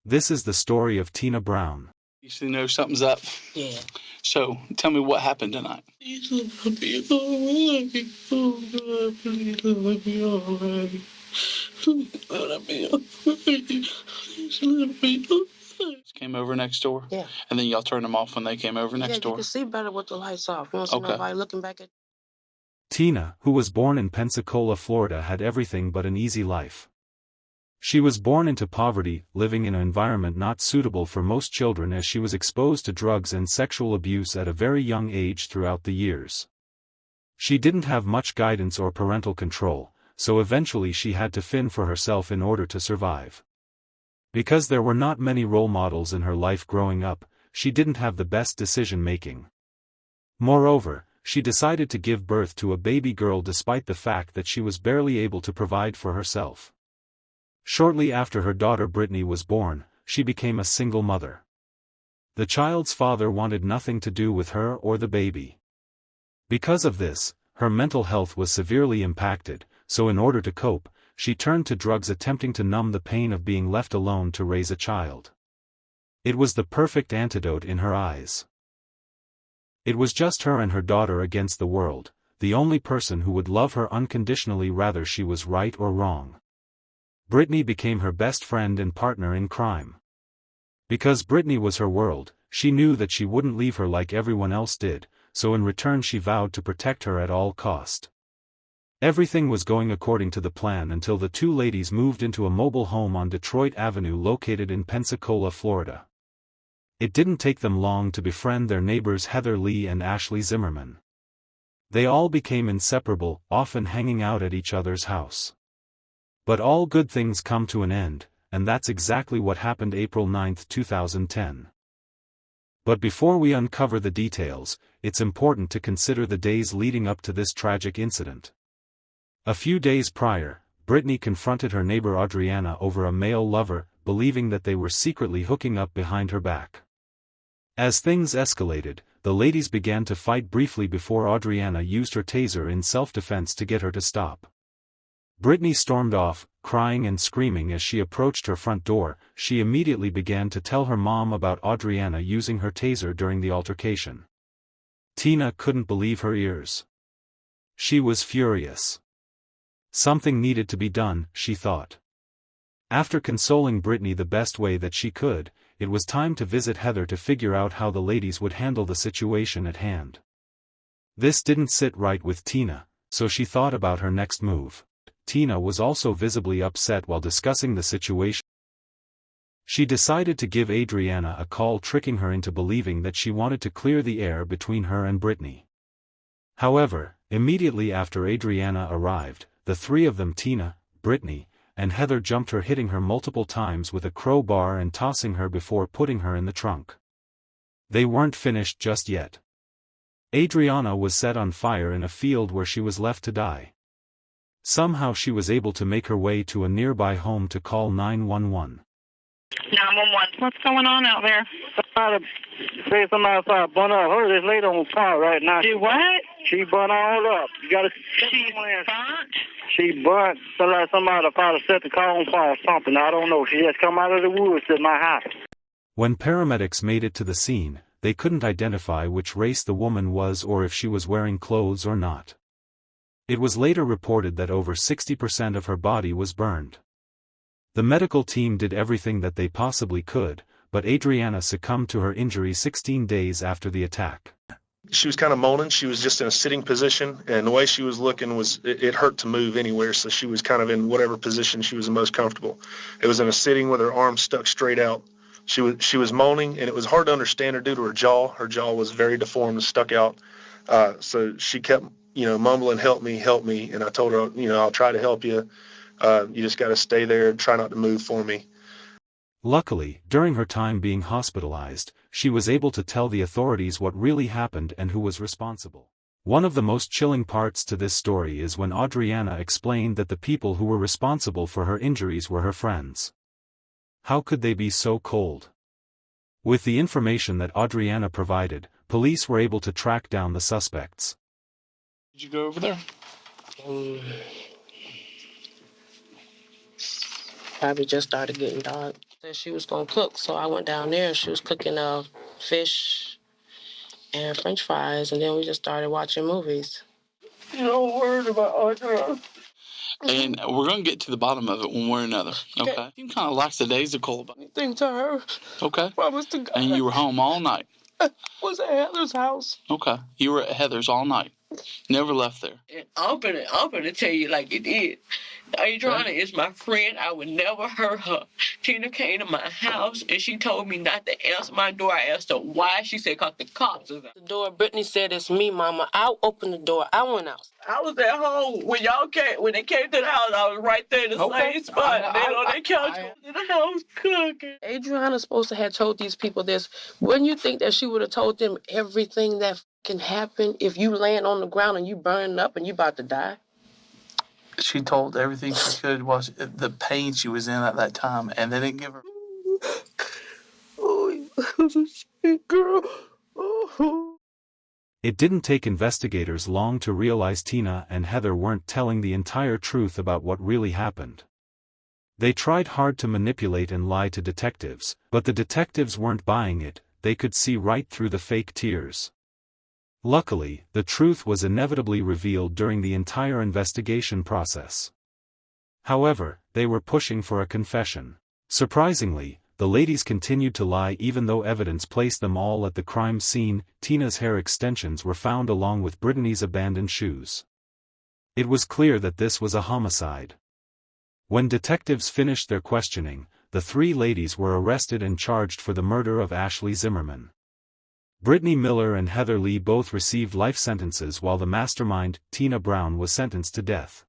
This is the story of Tina Brown. You should know something's up. Yeah. So, tell me what happened tonight. Please let me alright. Oh God, please let me alright. Let me alright. Please let me alright. Came over next door? Yeah. And then y'all turned them off when they came over next door? Yeah, you can see better with the lights off. You don't see nobody looking back at. Tina, who was born in Pensacola, Florida, had everything but an easy life. She was born into poverty, living in an environment not suitable for most children as she was exposed to drugs and sexual abuse at a very young age throughout the years. She didn't have much guidance or parental control, so eventually she had to fend for herself in order to survive. Because there were not many role models in her life growing up, she didn't have the best decision-making. Moreover, she decided to give birth to a baby girl despite the fact that she was barely able to provide for herself. Shortly after her daughter Brittany was born, she became a single mother. The child's father wanted nothing to do with her or the baby. Because of this, her mental health was severely impacted, so in order to cope, she turned to drugs, attempting to numb the pain of being left alone to raise a child. It was the perfect antidote in her eyes. It was just her and her daughter against the world, the only person who would love her unconditionally, whether she was right or wrong. Brittany became her best friend and partner in crime. Because Brittany was her world, she knew that she wouldn't leave her like everyone else did, so in return she vowed to protect her at all cost. Everything was going according to the plan until the two ladies moved into a mobile home on Detroit Avenue located in Pensacola, Florida. It didn't take them long to befriend their neighbors Heather Lee and Ashley Zimmerman. They all became inseparable, often hanging out at each other's house. But all good things come to an end, and that's exactly what happened April 9, 2010. But before we uncover the details, it's important to consider the days leading up to this tragic incident. A few days prior, Brittany confronted her neighbor Adriana over a male lover, believing that they were secretly hooking up behind her back. As things escalated, the ladies began to fight briefly before Adriana used her taser in self-defense to get her to stop. Brittany stormed off, crying and screaming as she approached her front door. She immediately began to tell her mom about Adriana using her taser during the altercation. Tina couldn't believe her ears. She was furious. Something needed to be done, she thought. After consoling Brittany the best way that she could, it was time to visit Heather to figure out how the ladies would handle the situation at hand. This didn't sit right with Tina, so she thought about her next move. Tina was also visibly upset while discussing the situation. She decided to give Adriana a call, tricking her into believing that she wanted to clear the air between her and Brittany. However, immediately after Adriana arrived, the three of them, Tina, Brittany, and Heather, jumped her, hitting her multiple times with a crowbar and tossing her before putting her in the trunk. They weren't finished just yet. Adriana was set on fire in a field where she was left to die. Somehow she was able to make her way to a nearby home to call 911. 911. What's going on out there? Somebody started burning up. Her, this lady on fire right now. Do what? She burnt all up. You gotta. She's burnt? She burnt. Somebody probably set the car on fire or something. I don't know. She just come out of the woods to my house. When paramedics made it to the scene, they couldn't identify which race the woman was or if she was wearing clothes or not. It was later reported that over 60% of her body was burned. The medical team did everything that they possibly could, but Adriana succumbed to her injury 16 days after the attack. She was kind of moaning. She was just in a sitting position, and the way she was looking was it hurt to move anywhere, so she was kind of in whatever position she was the most comfortable. It was in a sitting with her arms stuck straight out. She was moaning, and it was hard to understand her due to her jaw. Her jaw was very deformed and stuck out. So she kept, mumbling, help me. And I told her, I'll try to help you. You just got to stay there and try not to move for me. Luckily, during her time being hospitalized, she was able to tell the authorities what really happened and who was responsible. One of the most chilling parts to this story is when Adriana explained that the people who were responsible for her injuries were her friends. How could they be so cold? With the information that Adriana provided, police were able to track down the suspects. Did you go over there? Probably just started getting dark. Said she was gonna cook, so I went down there and she was cooking fish and French fries, and then we just started watching movies. You don't worry about Audra. And we're going to get to the bottom of it one way or another. Okay? You kind of lackadaisical about it. Anything to her. Okay? Promise to God. And you were home all night. Was at Heather's house. Okay. You were at Heather's all night. Never left there. And I'm gonna tell you like it is. Adriana is my friend. I would never hurt her. Tina came to my house and she told me not to answer my door. I asked her why. She said, "Cause the cops is out." The door. Brittany said, "It's me, Mama." I opened the door. I went out. I was at home when y'all came. When they came to the house, I was right there in the same spot. They on their couch in the house cooking. Adriana's supposed to have told these people this. Wouldn't you think that she would have told them everything that can happen if you land on the ground and you burn up and you about to die? She told everything she could was the pain she was in at that time, and they didn't give her. Oh, you was a sweet girl. Oh. It didn't take investigators long to realize Tina and Heather weren't telling the entire truth about what really happened. They tried hard to manipulate and lie to detectives, but the detectives weren't buying it. They could see right through the fake tears. Luckily, the truth was inevitably revealed during the entire investigation process. However, they were pushing for a confession. Surprisingly, the ladies continued to lie even though evidence placed them all at the crime scene. Tina's hair extensions were found along with Brittany's abandoned shoes. It was clear that this was a homicide. When detectives finished their questioning, the three ladies were arrested and charged for the murder of Ashley Zimmerman. Brittany Miller and Heather Lee both received life sentences while the mastermind, Tina Brown, was sentenced to death.